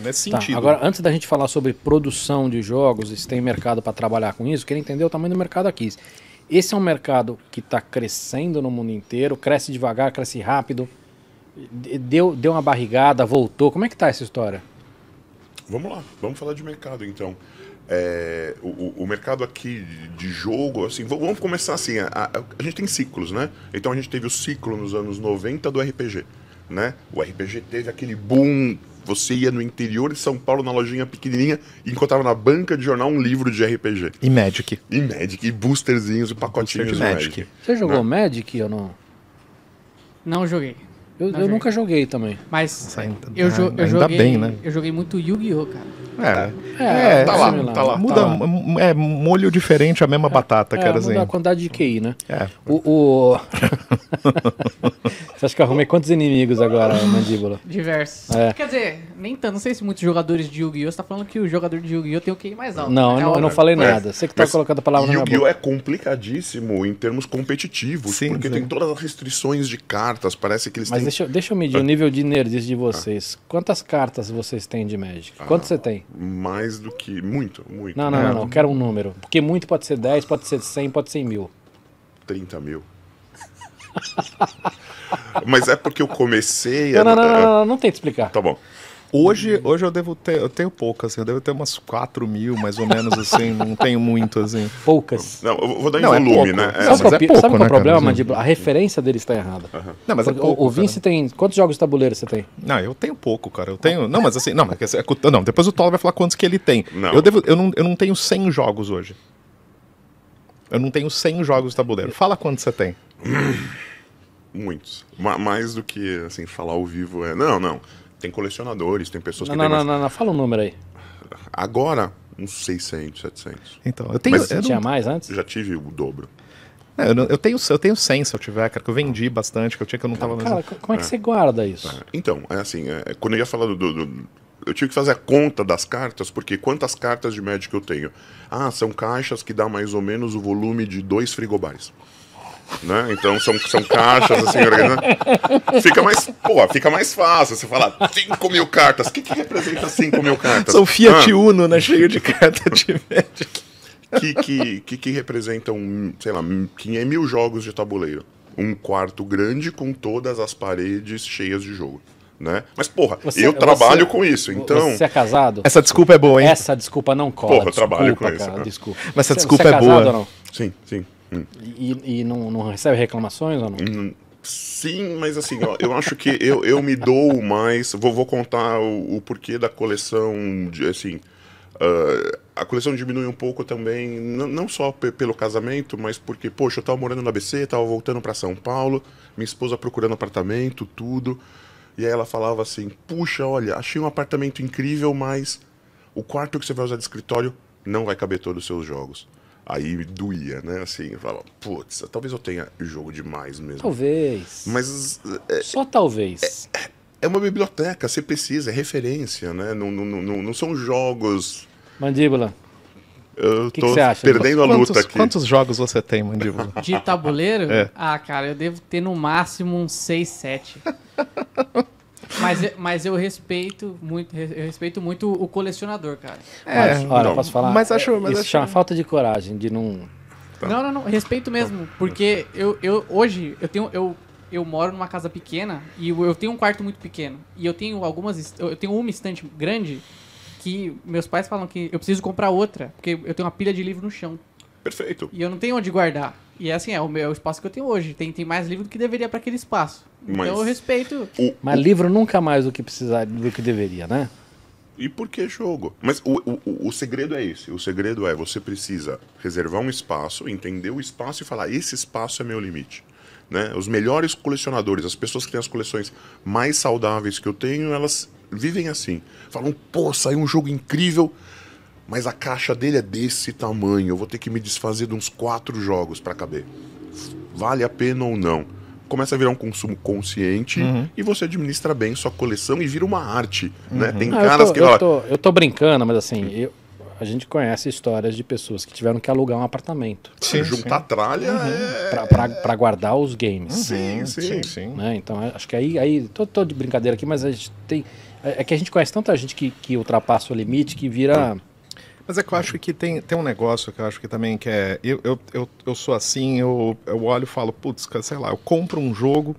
Nesse Tá, sentido. agora, antes da gente falar sobre produção de jogos, se tem mercado para trabalhar com isso, queria entender o tamanho do mercado aqui. Esse é um mercado que está crescendo no mundo inteiro, cresce devagar, cresce rápido, deu uma barrigada, voltou. Como é que tá essa história? Vamos lá, vamos falar de mercado então. O mercado aqui de jogo, assim, vamos começar assim, a gente tem ciclos, né? Então a gente teve o ciclo nos anos 90 do RPG, né? O RPG teve aquele boom, você ia no interior de São Paulo, na lojinha pequenininha, e encontrava na banca de jornal um livro de RPG. E Magic. E Magic, e boosterzinhos, e pacotinhos de Magic. Você jogou Magic ou não? Não joguei. Eu nunca joguei também. Mas Ainda- eu ainda joguei, bem, né? eu joguei muito Yu-Gi-Oh, cara. Tá lá, similar. tá lá. Muda, molho diferente, a mesma batata, quer dizer. Muda a quantidade de QI, né? É. Você acha que eu arrumei quantos inimigos agora, Mandíbula? Diversos. É. Quer dizer, nem tanto. Não sei se muitos jogadores de Yu-Gi-Oh! Você tá falando que o jogador de Yu-Gi-Oh! Tem o QI mais alto. Não, né? eu não falei nada. Você que tá Mas colocando a palavra na minha Yu-Gi-Oh! boca. É complicadíssimo em termos competitivos, Sim, porque sim. tem todas as restrições de cartas, parece que eles Mas têm deixa eu medir o nível de nerdice de vocês. Quantas cartas vocês têm de Magic? Quanto você tem? mais do que... Muito. Não. Eu quero um número. Porque muito pode ser 10, pode ser 100, pode ser 1000. 30 mil. Mas é porque eu comecei... Não tenta explicar. Tá bom. Hoje eu devo ter, eu tenho poucas, assim, eu devo ter umas 4 mil, mais ou menos, assim, não tenho muito, assim. Poucas. Não, eu vou dar em Não, é volume, pouco. né? Sabe Sabe mas qual é é pouco, o né, problema, cara? Mandíbula? A referência dele está errada. Não, mas é Porque pouco, o Vince tem... Quantos jogos de tabuleiro você tem? Não, eu tenho pouco, cara. Eu tenho. Não, mas assim. Não, mas não, depois o Tola vai falar quantos que ele tem. Não. Eu não tenho 100 jogos hoje. Eu não tenho 100 jogos de tabuleiro. Fala quantos você tem. Muitos. Mais do que, assim, falar ao vivo é... Não. Tem colecionadores, tem pessoas que têm mais... Não. Fala um número aí. Agora, uns 600, 700. Então, eu tenho. Mas eu, Tinha não, mais antes? Já tive o dobro. eu tenho 100 se eu tiver, cara, que eu vendi bastante, que eu tinha que eu não tava Cara, mais. como é que você guarda isso? Então, é assim, quando eu ia falar eu tive que fazer a conta das cartas, porque quantas cartas de Magic eu tenho? Ah, são caixas que dá mais ou menos o volume de 2 frigobares. Né? Então são caixas assim, organizadas. Fica mais fácil você falar 5 mil cartas. O que representa 5 mil cartas? São Fiat Uno, né? Cheio de carta de Magic. Que representam, sei lá, 500.000 jogos de tabuleiro. Um quarto grande com todas as paredes cheias de jogo. Né? Mas, porra, eu trabalho com isso, então... Você é casado? Essa desculpa é boa, hein? Essa desculpa não cola. Porra, eu trabalho com isso, cara, né? desculpa. Mas essa Você desculpa é é casado boa. ou não? Sim. E não recebe reclamações ou não? Sim, mas assim, ó, eu acho que eu me dou mais... Vou contar o porquê da coleção, assim... a coleção diminui um pouco também, não só pelo casamento, mas porque, poxa, eu tava morando no ABC, tava voltando para São Paulo, minha esposa procurando apartamento, tudo, e aí ela falava assim, puxa, olha, achei um apartamento incrível, mas o quarto que você vai usar de escritório não vai caber todos os seus jogos. Aí doía, né, assim, eu falava, putz, talvez eu tenha jogo demais mesmo. Talvez. Mas Só talvez. é uma biblioteca, você precisa, é referência, né, não são jogos... Mandíbula. Eu Que tô você acha? perdendo a luta aqui. Quantos jogos você tem, Mandíbula? De tabuleiro? É. Ah, cara, eu devo ter no máximo uns 6, 7. Mas eu respeito muito o colecionador, cara. Olha, não. posso falar? Mas acho- Isso chama falta de coragem, de não... Não, respeito mesmo. Porque hoje eu moro numa casa pequena e eu tenho um quarto muito pequeno. E eu tenho uma estante grande que meus pais falam que eu preciso comprar outra, porque eu tenho uma pilha de livro no chão. Perfeito. E eu não tenho onde guardar. E assim, é o espaço que eu tenho hoje. Tem mais livro do que deveria para aquele espaço. Mas- Então eu respeito. Mas livro nunca mais do que precisar, do que deveria, né? E por que jogo? Mas o segredo é esse. O segredo é você precisa reservar um espaço, entender o espaço e falar, esse espaço é meu limite. Né? Os melhores colecionadores, as pessoas que têm as coleções mais saudáveis que eu tenho, elas vivem assim. Falam, pô, saiu um jogo incrível, mas a caixa dele é desse tamanho, eu vou ter que me desfazer de uns 4 jogos para caber. Vale a pena ou não? Começa a virar um consumo consciente e você administra bem sua coleção e vira uma arte, né? Tem caras que falam... Eu tô brincando, mas assim, A gente conhece histórias de pessoas que tiveram que alugar um apartamento Juntar tralha para guardar os games. Sim. Né? Então, acho que aí tô de brincadeira aqui, mas a gente tem... É que a gente conhece tanta gente que ultrapassa o limite, que vira... Mas é que eu acho que tem um negócio que eu acho que também que é... Eu sou assim, eu olho e falo, putz, sei lá, eu compro um jogo,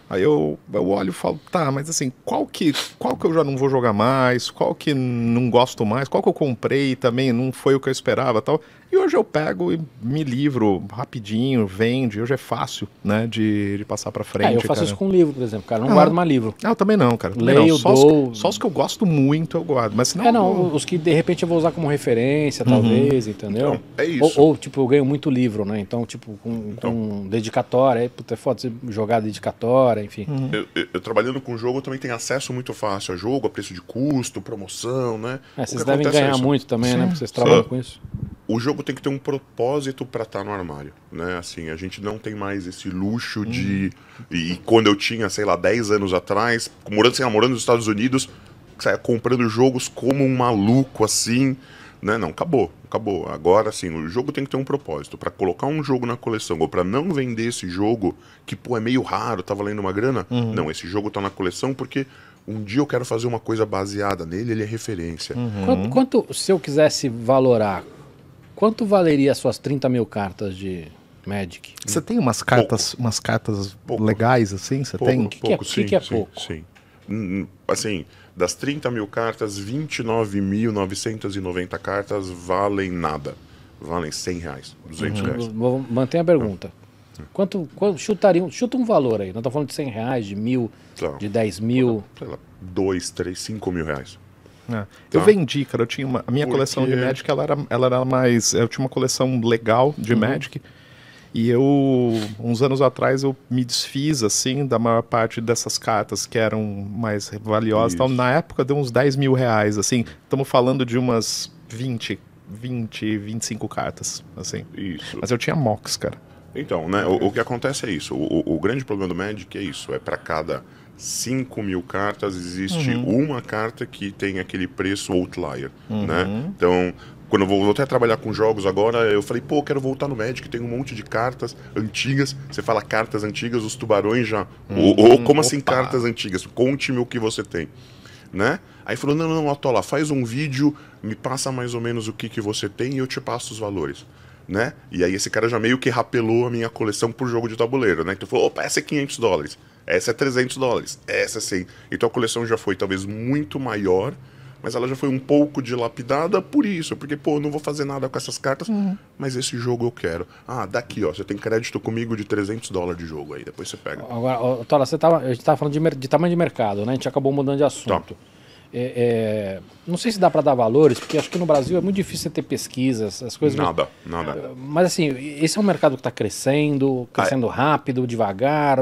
aí eu olho e falo, tá, mas assim, qual que eu já não vou jogar mais, qual que não gosto mais, qual que eu comprei também não foi o que eu esperava tal. E hoje eu pego e me livro rapidinho, vende, hoje é fácil, né, de passar pra frente. eu faço cara. isso com livro, por exemplo, cara, não guardo mais livro. Eu também não, cara. Leio, não. dou... Só os que eu gosto muito eu guardo, mas senão... os que de repente eu vou usar como referência, talvez, entendeu? Então, é isso. Ou, tipo, eu ganho muito livro, né? Então, tipo, com dedicatória, aí, puta, é foda você jogar dedicatória, enfim. Eu trabalhando com jogo, eu também tenho acesso muito fácil a jogo, a preço de custo, promoção, né? Vocês devem ganhar muito também, né? Porque vocês trabalham com isso. O jogo tem que ter um propósito para estar no armário, né? Assim, a gente não tem mais esse luxo de... E quando eu tinha, sei lá, 10 anos atrás, morando nos Estados Unidos, saia comprando jogos como um maluco, assim, né? Não, acabou. Agora, assim, o jogo tem que ter um propósito. Para colocar um jogo na coleção, ou para não vender esse jogo, que, pô, é meio raro, tá valendo uma grana. Não, esse jogo tá na coleção porque... Um dia eu quero fazer uma coisa baseada nele, ele é referência. Quanto, se eu quisesse valorar, quanto valeria as suas 30 mil cartas de Magic? Você tem umas cartas Pouco. legais, assim? Você tem? O que é pouco? Sim. Assim, das 30 mil cartas, 29.990 cartas valem nada. Valem R$100, R$200. Vou manter a pergunta. Quanto chuta um valor aí. Nós estamos falando de R$100, de 1.000, Tá. de 10 mil. Sei lá, 2, 3, 5 mil reais. Eu vendi, cara. Eu tinha a minha Porque- coleção de Magic, ela era mais... Eu tinha uma coleção legal de Magic. E uns anos atrás, eu me desfiz, assim, da maior parte dessas cartas que eram mais valiosas. Então, Isso. na época, deu uns R$10.000, assim. Estamos falando de umas 25 cartas, assim. Isso. Mas eu tinha Mox, cara. Então, né, o que acontece é isso. O grande problema do Magic é isso. É para cada 5 mil cartas, existe uma carta que tem aquele preço outlier, né? Então, quando eu voltei a trabalhar com jogos agora, eu falei, pô, quero voltar no Magic, tem um monte de cartas antigas. Você fala cartas antigas, os tubarões já... Ou como assim cartas antigas? Conte-me o que você tem, né? Aí falou, não, Atola, faz um vídeo, me passa mais ou menos o que você tem e eu te passo os valores. Né? E aí esse cara já meio que rapelou a minha coleção por jogo de tabuleiro, né? Então falou, opa, essa é $500, essa é $300, essa é 100. Então a coleção já foi talvez muito maior, mas ela já foi um pouco dilapidada por isso, porque, pô, eu não vou fazer nada com essas cartas, mas esse jogo eu quero. Ah, daqui, ó, você tem crédito comigo de $300 de jogo aí, depois você pega. Agora, Tola, a gente estava falando de tamanho de mercado, né? A gente acabou mudando de assunto. Não sei se dá para dar valores, porque acho que no Brasil é muito difícil você ter pesquisas, as coisas. Nada. Mas assim, esse é um mercado que está crescendo rápido, devagar.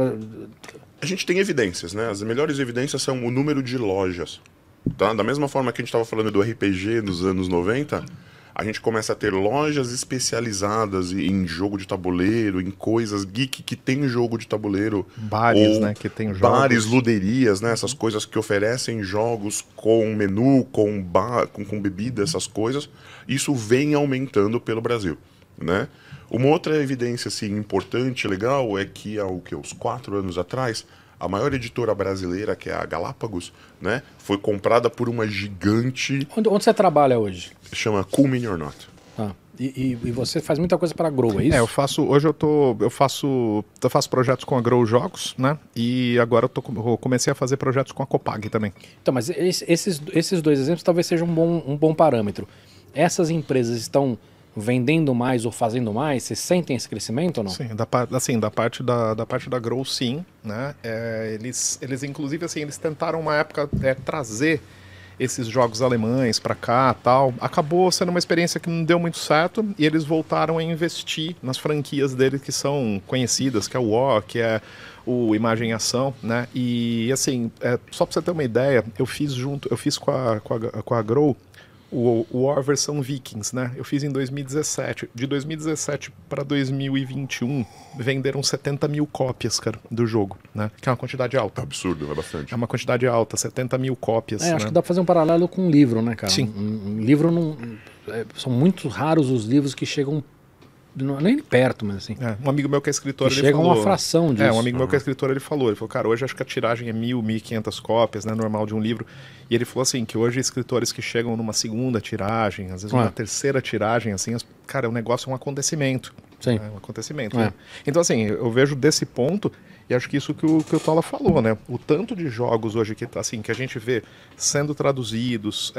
A gente tem evidências, né? As melhores evidências são o número de lojas. Tá? Da mesma forma que a gente estava falando do RPG nos anos 90, a gente começa a ter lojas especializadas em jogo de tabuleiro, em coisas geek que tem jogo de tabuleiro. Bares, né, que tem jogos. Bares, luderias, né? Essas coisas que oferecem jogos com menu, com bebida, essas coisas. Isso vem aumentando pelo Brasil, né? Uma outra evidência assim, importante, legal, é que há uns 4 anos atrás, a maior editora brasileira, que é a Galápagos, né, foi comprada por uma gigante... Onde você trabalha hoje? Chama Cool Mini or Not. Ah, e você faz muita coisa para a Grow, é isso? Hoje eu faço projetos com a Grow Jogos, né? E agora eu comecei a fazer projetos com a Copag também. Então, mas esses dois exemplos talvez sejam um bom parâmetro. Essas empresas estão vendendo mais ou fazendo mais? Vocês sentem esse crescimento ou não? Sim, da parte da Grow, sim, né? Eles inclusive assim, eles tentaram uma época trazer esses jogos alemães para cá, tal. Acabou sendo uma experiência que não deu muito certo e eles voltaram a investir nas franquias deles que são conhecidas, que é o War, que é o Imagem e Ação, né? E assim, só para você ter uma ideia, eu fiz com a Grow o War versão Vikings, né? Eu fiz em 2017. De 2017 para 2021, venderam 70 mil cópias, cara, do jogo, né? Que é uma quantidade alta. Absurdo, é bastante. É uma quantidade alta, 70 mil cópias. Acho né? que dá pra fazer um paralelo com um livro, né, cara? Sim. Um livro não. São muito raros os livros que chegam. Não, nem perto, mas assim. Um amigo meu que é escritor, Que ele chega falou... uma fração disso. Um amigo meu que é escritor, ele falou, cara, hoje acho que a tiragem é 1.500 cópias, né, normal de um livro. E ele falou assim, que hoje escritores que chegam numa segunda tiragem, às vezes uma terceira tiragem, assim, cara, o negócio é um acontecimento. Sim. É um acontecimento. Né? Então, assim, eu vejo desse ponto, e acho que isso que o Tola falou, né? O tanto de jogos hoje que, assim, que a gente vê sendo traduzidos,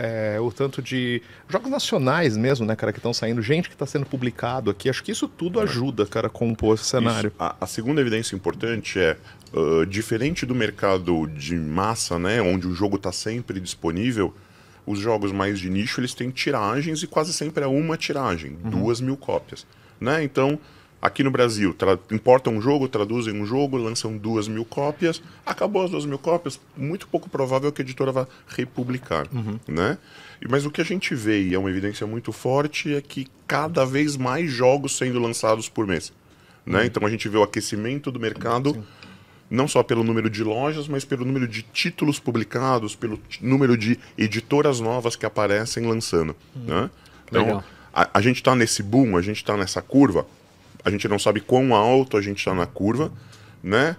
o tanto de jogos nacionais mesmo, né, cara, que estão saindo, gente que está sendo publicado aqui, acho que isso tudo ajuda, cara, a compor esse cenário. A segunda evidência importante é, diferente do mercado de massa, né, onde o jogo está sempre disponível, os jogos mais de nicho, eles têm tiragens e quase sempre é uma tiragem, 2.000 cópias. Né? Então, aqui no Brasil, importam um jogo, traduzem um jogo, lançam 2.000 cópias, acabou as 2.000 cópias, muito pouco provável que a editora vá republicar. Né? Mas o que a gente vê, e é uma evidência muito forte, é que cada vez mais jogos sendo lançados por mês. Né? Então a gente vê o aquecimento do mercado, não só pelo número de lojas, mas pelo número de títulos publicados, pelo número de editoras novas que aparecem lançando. Né? Então, Legal. A gente está nesse boom, a gente está nessa curva, a gente não sabe quão alto a gente está na curva, né?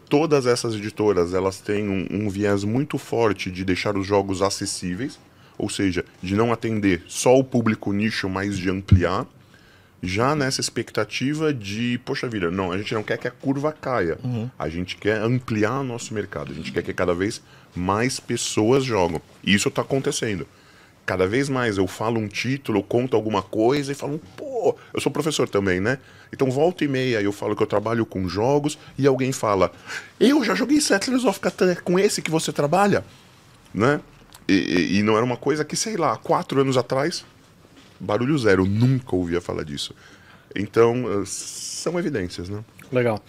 Todas essas editoras, elas têm um viés muito forte de deixar os jogos acessíveis, ou seja, de não atender só o público nicho, mas de ampliar, já nessa expectativa de, poxa vida, não, a gente não quer que a curva caia, a gente quer ampliar nosso mercado, a gente quer que cada vez mais pessoas jogam, e isso está acontecendo. Cada vez mais eu falo um título, eu conto alguma coisa e falo, pô, eu sou professor também, né? Então volta e meia eu falo que eu trabalho com jogos e alguém fala, eu já joguei Settlers of Catan com esse que você trabalha, né? E não era uma coisa que, sei lá, 4 anos atrás, barulho zero, eu nunca ouvia falar disso. Então, são evidências, né? Legal.